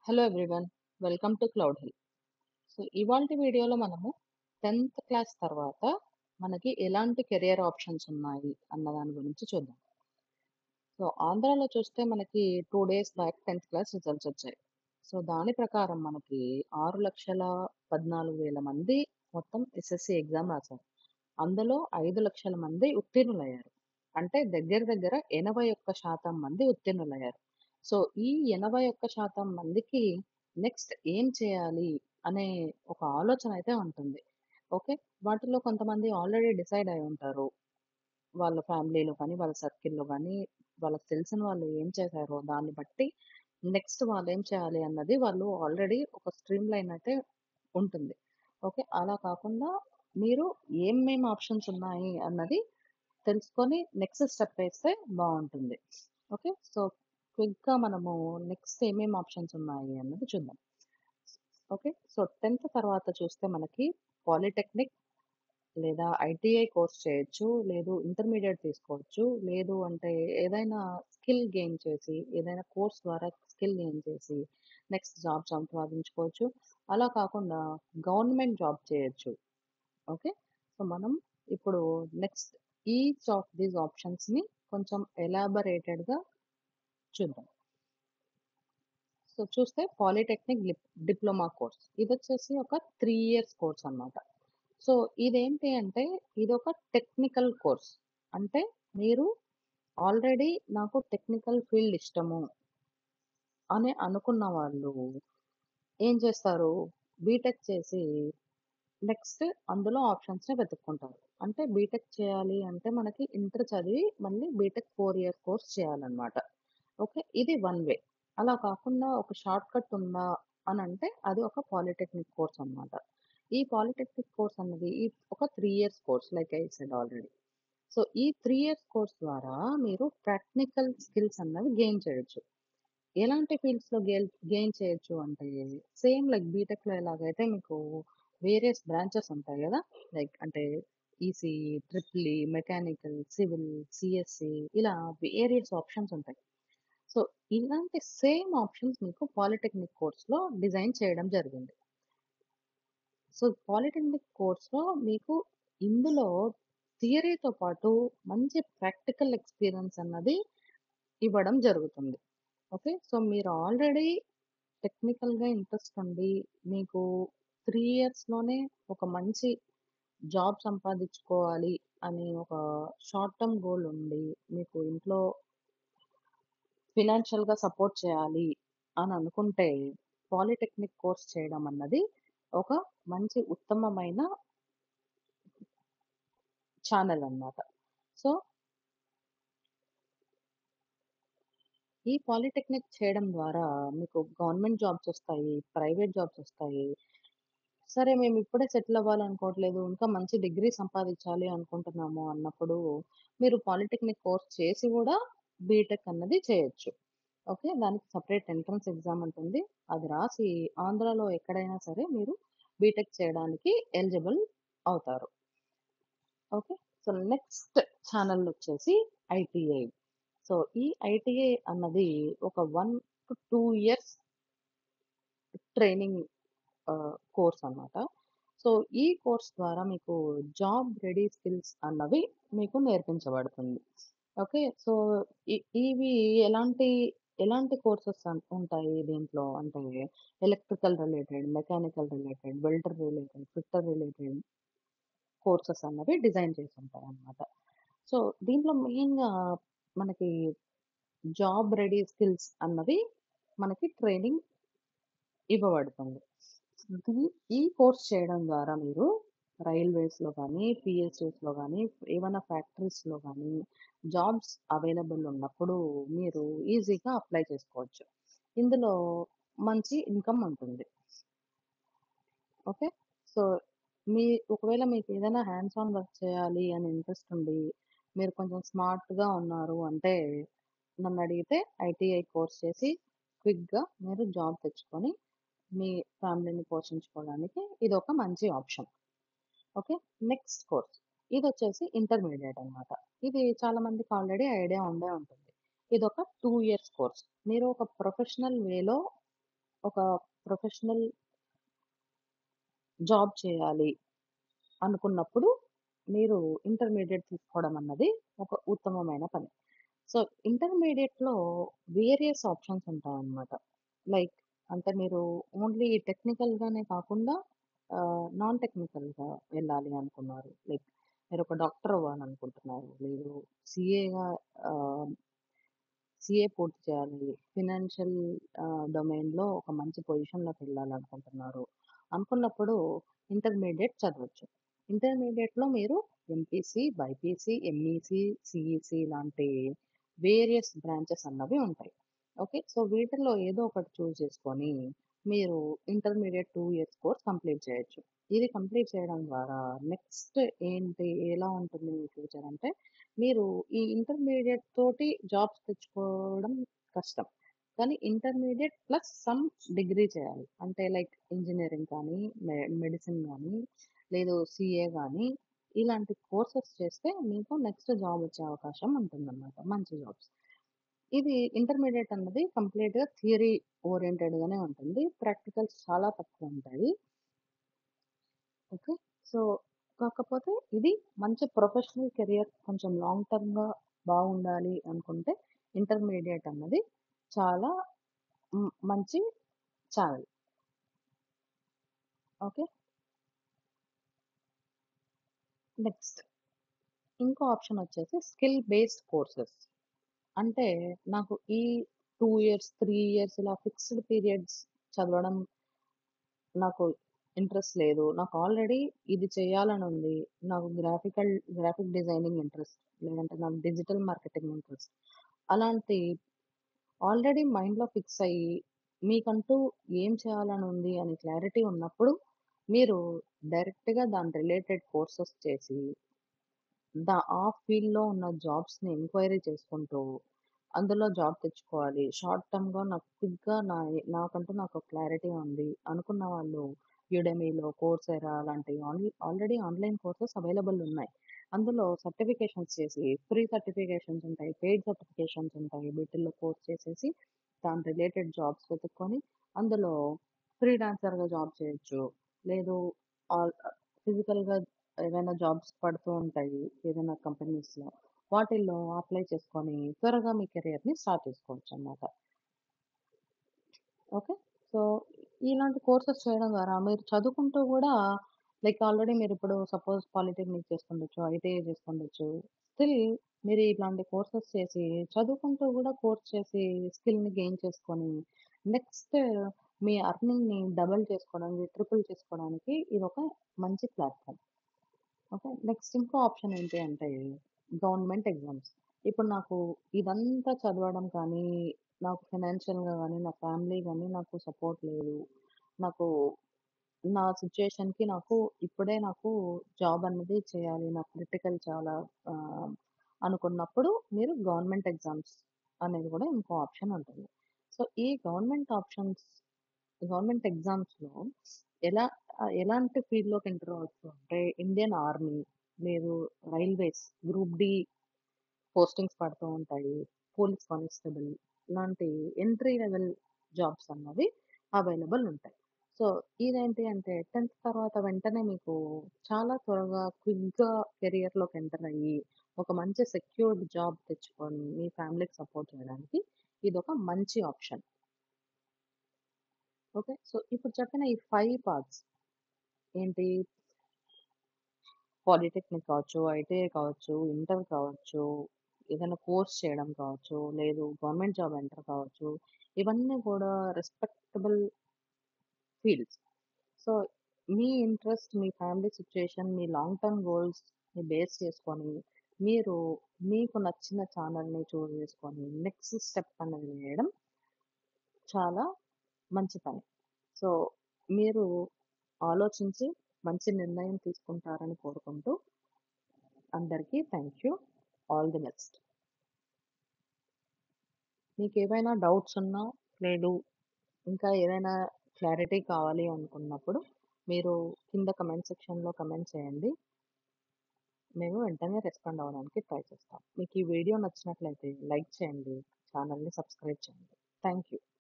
Hello everyone, welcome to cloud hill. So ఇవాల్టి వీడియోలో మనము 10th క్లాస్ తర్వాత మనకి ఎలాంటి కెరియర్ ఆప్షన్స్ ఉన్నాయి అన్న దాని గురించి చూద్దాం. సో ఆంధ్రాలో చూస్తే మనకి 2 days back 10th class results వచ్చాయి. సో దాని ప్రకారం మనకి 6,14,000 మంది మొత్తం ఎస్ఎస్సి ఎగ్జామ్ రాశారు. అందులో 5,00,000 మంది ఉత్తీర్ణులయ్యారు. అంటే దగ్గర దగ్గర 81% మంది ఉత్తీర్ణులయ్యారు. సో ఈ 81% మందికి నెక్స్ట్ ఏం చేయాలి అనే ఒక ఆలోచన అయితే ఉంటుంది. ఓకే. వాటిలో కొంతమంది ఆల్రెడీ డిసైడ్ అయి ఉంటారు. వాళ్ళ ఫ్యామిలీలో కానీ, వాళ్ళ సర్కిల్‌లో గానీ, వాళ్ళకి తెలిసిన వాళ్ళు ఏం చేశారో దాన్ని బట్టి నెక్స్ట్ వాళ్ళేం చేయాలి అన్నది వాళ్ళు ఆల్రెడీ ఒక స్ట్రీమ్ లైన్ అయితే ఉంటుంది. ఓకే. అలా కాకుండా మీరు ఏమేం ఆప్షన్స్ ఉన్నాయి అన్నది తెలుసుకొని నెక్స్ట్ స్టెప్ వేస్తే బావుంటుంది. ఓకే. సో క్విక్‌గా మనము నెక్స్ట్ ఏమేం ఆప్షన్స్ ఉన్నాయి అన్నది చూద్దాం. ఓకే. సో 10th తర్వాత చూస్తే మనకి పాలిటెక్నిక్ లేదా ఐటీఐ కోర్స్ చేయొచ్చు. లేదు ఇంటర్మీడియేట్ తీసుకోవచ్చు. లేదు అంటే ఏదైనా స్కిల్ గెయిన్ చేసి, ఏదైనా కోర్స్ ద్వారా స్కిల్ గెయిన్ చేసి, నెక్స్ట్ జాబ్ సంపాదించుకోవచ్చు. అలా కాకుండా గవర్నమెంట్ జాబ్ చేయొచ్చు. ఓకే. సో మనం ఇప్పుడు నెక్స్ట్ ఈచ్ ఆఫ్ దీస్ ఆప్షన్స్‌ని కొంచెం ఎలాబరేటెడ్‌గా చూద్దాం. సో చూస్తే పాలిటెక్నిక్ డిప్లొమా కోర్స్. ఇదొచ్చేసి ఒక 3 ఇయర్స్ కోర్స్ అన్నమాట. సో ఇదేంటి అంటే ఇదొక టెక్నికల్ కోర్స్. అంటే మీరు ఆల్రెడీ నాకు టెక్నికల్ ఫీల్డ్ ఇష్టము అని అనుకున్న వాళ్ళు ఏం చేస్తారు? బీటెక్ చేసి నెక్స్ట్ అందులో ఆప్షన్స్‌ని వెతుక్కుంటారు. అంటే బీటెక్ చేయాలి అంటే మనకి ఇంటర్ చదివి మళ్ళీ బీటెక్ 4 ఇయర్ కోర్స్ చేయాలన్నమాట. ఓకే. ఇది వన్ వే. అలా కాకుండా ఒక షార్ట్ కట్ ఉందా అనంటే అది ఒక పాలిటెక్నిక్ కోర్స్ అన్నమాట. ఈ పాలిటెక్నిక్ కోర్స్ అన్నది ఒక 3 years course like I said already. So ఈ 3 ఇయర్స్ కోర్స్ ద్వారా మీరు ప్రాక్టికల్ స్కిల్స్ అన్నవి గెయిన్ చేయొచ్చు. ఎలాంటి ఫీల్డ్స్‌లో గెయిన్ చేయొచ్చు అంటే, సేమ్ లైక్ బీటెక్‌లో ఎలాగైతే మీకు వేరియస్ బ్రాంచెస్ ఉంటాయి గదా! లైక్ అంటే ECE, triple E, mechanical, civil, CSC ఇలా వేరియస్ ఆప్షన్స్ ఉంటాయి. సో, ఇలాంటి సేమ్ ఆప్షన్స్ మీకు పాలిటెక్నిక్ కోర్స్‌లో డిజైన్ చేయడం జరిగింది. సో, పాలిటెక్నిక్ కోర్స్‌లో మీకు ఇందులో థియరీతో పాటు మంచి ప్రాక్టికల్ ఎక్స్‌పీరియన్స్ అన్నది ఇవ్వడం జరుగుతుంది. ఓకే. సో, మీరు ఆల్రెడీ టెక్నికల్‌గా ఇంట్రెస్ట్ ఉండి, మీకు 3 ఇయర్స్‌లోనే ఒక మంచి జాబ్ సంపాదించుకోవాలి అని ఒక షార్ట్ టర్మ్ గోల్ ఉండి, మీకు ఇంట్లో ఫినాన్షియల్‌గా సపోర్ట్ చేయాలి అని అనుకుంటే, పాలిటెక్నిక్ కోర్స్ చేయడం అన్నది ఒక మంచి ఉత్తమమైన ఛానెల్ అన్నమాట. సో, ఈ పాలిటెక్నిక్ చేయడం ద్వారా మీకు గవర్నమెంట్ జాబ్స్ ఒస్తాయి, ప్రైవేట్ జాబ్స్ ఒస్తాయి. సరే మేమిప్పుడే సెటిల్ అవ్వాలనుకోవట్లేదు. ఇంకా మంచి డిగ్రీ సంపాదించాలి అనుకుంటున్నాము అన్నప్పుడు, మీరు పాలిటెక్నిక్ కోర్స్ చేసి గూడా బీటెక్ అన్నది చేయొచ్చు. ఓకే. దానికి సెపరేట్ ఎంట్రన్స్ ఎగ్జామ్ ఉంటుంది. అది రాసి ఆంధ్రాలో ఎక్కడైనా సరే మీరు బీటెక్ చేయడానికి ఎలిజిబుల్ అవుతారు. ఓకే. సో, నెక్స్ట్ ఛానెల్ వచ్చేసి ఐటీఐ. సో, ఈ ఐటీఐ అన్నది ఒక 1-2 ఇయర్స్ ట్రైనింగ్ కోర్స్ అన్నమాట. సో, ఈ కోర్స్ ద్వారా మీకు జాబ్ రెడీ స్కిల్స్ అన్నవి మీకు నేర్పించబడుతుంది. ఓకే. సో, ఇవి ఎలాంటి, ఎలాంటి కోర్సెస్ ఉంటాయి దీంట్లో అంటే electrical related, mechanical related, welder related, fitter related courses అన్నవి డిజైన్ చేసి ఉంటాయన్నమాట. సో, దీంట్లో మెయిన్‌గా మనకి జాబ్ రెడీ స్కిల్స్ అన్నవి మనకి ట్రైనింగ్ ఇవ్వబడుతుంది. దీ ఈ కోర్స్ చేయడం ద్వారా మీరు రైల్వేస్‌లో గానీ, పీఎస్‌యూస్‌లో గానీ, ఏవన్నా ఫ్యాక్టరీస్‌లో గానీ జాబ్స్ అవైలబుల్ ఉన్నప్పుడు మీరు ఈజీగా అప్లై చేసుకోవచ్చు. ఇందులో మంచి ఇన్‌కమ్ ఉంటుంది. ఓకే. సో, మీ ఒకవేళ మీకేదైనా హ్యాండ్స్ ఆన్ వర్క్ చేయాలి అని ఇంట్రెస్ట్ ఉండి, మీరు కొంచెం స్మార్ట్‌గా ఉన్నారు అంటే, నన్నడిగితే ఐటీఐ కోర్స్ చేసి క్విక్‌గా మీరు జాబ్ తెచ్చుకొని, మీ ఫ్యామిలీని పోషించుకోవడానికి ఇదొక మంచి ఆప్షన్. ఓకే. Next course. ఇదొచ్చేసి ఇంటర్మీడియేట్ అన్నమాట. ఇది చాలా మందికి ఆల్రెడీ ఐడియా ఉండే ఉంటుంది. ఇదొక 2 ఇయర్స్ కోర్స్. మీరు ఒక ప్రొఫెషనల్ వేలో ఒక ప్రొఫెషనల్ జాబ్ చేయాలి అనుకున్నప్పుడు మీరు ఇంటర్మీడియేట్ తీసుకోవడం అన్నది ఒక ఉత్తమమైన పని. సో, ఇంటర్మీడియేట్‌లో వేరియస్ ఆప్షన్స్ ఉంటాయన్నమాట. లైక్ అంటే మీరు ఓన్లీ టెక్నికల్‌గానే కాకుండా నాన్ టెక్నికల్‌గా వెళ్ళాలి అనుకున్నారు. లైక్ మీరొక డాక్టర్ అవ్వాలనుకుంటున్నారు. లేదు సీఏగా ఆహ్, సీఏ పూర్తి చేయాలి. ఫినాన్షియల్ డొమైన్‌లో ఒక మంచి పొజిషన్‌లోకెళ్ళాలనుకుంటున్నారు. అనుకున్నప్పుడు ఇంటర్మీడియేట్ చదవచ్చు. ఇంటర్మీడియేట్‌లో మీరు ఎంపీసీ, బైపీసీ, ఎంఈసీ, సీఈసీ లాంటి వేరియస్ బ్రాంచెస్ అన్నవి ఉంటాయి. ఓకే. సో, వీటిల్లో ఏదో ఒకటి చూజ్ చేసుకొని మీరు ఇంటర్మీడియేట్ 2 ఇయర్స్ కోర్స్ కంప్లీట్ చేయొచ్చు. ఇది కంప్లీట్ చేయడం ద్వారా నెక్స్ట్ ఏంటి? ఎలా ఉంటుంది మీ ఫ్యూచర్ అంటే మీరు ఈ ఇంటర్మీడియేట్ తోటి జాబ్స్ తెచ్చుకోవడం కష్టం. కానీ ఇంటర్మీడియేట్ ప్లస్ సమ్ డిగ్రీ చేయాలి. అంటే లైక్ ఇంజినీరింగ్ కానీ, మెడిసిన్ గానీ, లేదు సీఏ గానీ, ఇలాంటి కోర్సెస్ చేస్తే మీకు నెక్స్ట్ జాబ్ వచ్చే అవకాశం ఉంటుందన్నమాట. మంచి జాబ్స్. ఇది ఇంటర్మీడియేట్ అన్నది కంప్లీట్‌గా థియరీ ఓరియెంటెడ్‌గానే ఉంటుంది. ప్రాక్టికల్స్ చాలా తక్కువుంటాయి. ఓకే. సో, కాకపోతే ఇది మంచి ప్రొఫెషనల్ కెరియర్ కొంచెం లాంగ్ టర్మ్‌గా బాగుండాలి అనుకుంటే ఇంటర్మీడియేట్ అన్నది చాలా మంచి ఛానెల్. ఓకే. నెక్స్ట్ ఇంకో ఆప్షన్ వచ్చేసి స్కిల్ బేస్డ్ కోర్సెస్. అంటే నాకు ఈ 2 ఇయర్స్, 3 ఇయర్స్ ఇలా ఫిక్స్డ్ పీరియడ్స్ చదవడం నాకు ఇంట్రెస్ట్ లేదు. నాకు ఆల్రెడీ ఇది చేయాలనుంది. నాకు గ్రాఫిక్ డిజైనింగ్ ఇంట్రెస్ట్. లేదంటే నాకు డిజిటల్ మార్కెటింగ్ ఇంట్రెస్ట్. అలాంటి ఆల్రెడీ మైండ్‌లో ఫిక్స్ అయ్యి, మీకంటూ ఏం చేయాలనుంది అని క్లారిటీ ఉన్నప్పుడు, మీరు డైరెక్ట్‌గా దాని రిలేటెడ్ కోర్సెస్ చేసి, ఆ ఫీల్డ్‌లో ఉన్న జాబ్స్‌ని ఎంక్వైరీ చేసుకుంటూ, అందులో జాబ్ తెచ్చుకోవాలి. షార్ట్ టర్మ్‌గా నాకు క్విక్‌గా నాకంటూ నాకు క్లారిటీ ఉంది అనుకున్న వాళ్ళు యుడెమీలో, కోర్సెరా లాంటి ఆల్రెడీ ఆన్‌లైన్ కోర్సెస్ అవైలబుల్ ఉన్నాయి. అందులో సర్టిఫికేషన్స్ చేసి, ఫ్రీ సర్టిఫికేషన్స్ ఉంటాయి, పెయిడ్ సర్టిఫికేషన్స్ ఉంటాయి. వీటిల్లో కోర్స్ చేసేసి, దాని రిలేటెడ్ జాబ్స్ వెతుక్కొని, అందులో ఫ్రీలాన్సర్‌గా జాబ్ చేయొచ్చు. లేదు ఆల్ ఫిజికల్‌గా ఏవైనా జాబ్స్ పడుతూ ఉంటాయి. ఏదైనా కంపెనీస్‌లో. వాటిల్లో అప్లై చేసుకొని త్వరగా మీ కెరియర్‌ని స్టార్ట్ చేసుకోవచ్చనమాట. ఓకే. సో, ఇలాంటి కోర్సెస్ చేయడం ద్వారా మీరు చదువుకుంటూ గూడా లైక్ ఆల్రెడీ మీరిప్పుడు సపోజ్ పాలిటెక్నిక్ చేసుకుండొచ్చు, ఐటీఐ చేసుకుండొచ్చు. స్టిల్ మీరు ఇట్లాంటి కోర్సెస్ చేసి చదువుకుంటూ గూడా కోర్స్ చేసి స్కిల్‌ని గెయిన్ చేసుకొని నెక్స్ట్ మీ ఎర్నింగ్‌ని డబుల్ చేసుకోవడానికి, ట్రిపుల్ చేసుకోవడానికి ఇదొక మంచి ప్లాట్‌ఫార్మ్. ఓకే. నెక్స్ట్ ఇంకో ఆప్షన్ ఏంటి అంటే గవర్నమెంట్ ఎగ్జామ్స్. ఇప్పుడు నాకు ఇదంతా చదవడం కానీ, నాకు ఫైనాన్షియల్‌గా గానీ, నా ఫ్యామిలీ గానీ నాకు సపోర్ట్ లేదు. నాకు నా సిట్యుయేషన్‌కి నాకు జాబ్ అన్నది చేయాలి. నా క్రిటికల్ చాలా ఆహ్, అనుకున్నప్పుడు మీరు గవర్నమెంట్ ఎగ్జామ్స్ అనేది కూడా ఇంకో ఆప్షన్ ఉంటుంది. సో, ఈ గవర్నమెంట్ ఎగ్జామ్స్‌లో ఎలా ఎలాంటి ఫీల్డ్‌లోకి ఎంటర్ అవ్వచ్చు అంటే ఇండియన్ ఆర్మీ, లేదు రైల్వేస్, గ్రూప్ డి పోస్టింగ్స్ పడుతూ ఉంటాయి. పోలీస్ కానిస్టేబుల్ ఇలాంటి ఎంట్రీ లెవెల్ జాబ్స్ అన్నవి అవైలబుల్ ఉంటాయి. సో, ఇదేంటి అంటే 10థ్ తర్వాత వెంటనే మీకు చాలా త్వరగా క్విక్‌గా కెరియర్‌లోకి ఎంటర్ అయ్యి, ఒక మంచి సెక్యూర్డ్ జాబ్ తెచ్చుకొని మీ ఫ్యామిలీకి సపోర్ట్ చేయడానికి ఇదొక మంచి ఆప్షన్. ఓకే. సో, ఇప్పుడు చెప్పిన ఈ 5 పార్ట్స్ ఏంటి పాలిటెక్నిక్ కావచ్చు, ఐటీఐ కావచ్చు, ఇంటర్ కావచ్చు, ఏదైనా కోర్స్ చేయడం కావచ్చు, లేదు గవర్నమెంట్ జాబ్ ఎంటర్ కావచ్చు. ఇవన్నీ కూడా రెస్పెక్టబుల్ ఫీల్డ్స్. సో, మీ ఇంట్రెస్ట్, మీ ఫ్యామిలీ సిట్యుయేషన్, మీ లాంగ్ టర్మ్ గోల్స్‌ని బేస్ చేసుకొని, మీరు మీకు నచ్చిన ఛానెల్‌ని చూజ్ చేసుకొని, నెక్స్ట్ స్టెప్ అనేది వేయడం చాలా మంచి పని. సో, మీరు ఆలోచించి మంచి నిర్ణయం తీసుకుంటారని కోరుకుంటూ అందరికీ thank you. All the best. మీకేవైనా డౌట్స్ ఉన్నా, లేదు ఇంకా ఏదైనా క్లారిటీ కావాలి అనుకున్నప్పుడు, మీరు కింద కమెంట్ సెక్షన్‌లో కమెంట్ చేయండి. మేము వెంటనే రెస్పాండ్ అవ్వడానికి ట్రై చేస్తాం. మీకు ఈ వీడియో నచ్చినట్లయితే లైక్ చేయండి. ఛానెల్‌ని సబ్స్క్రైబ్ చేయండి. Thank you.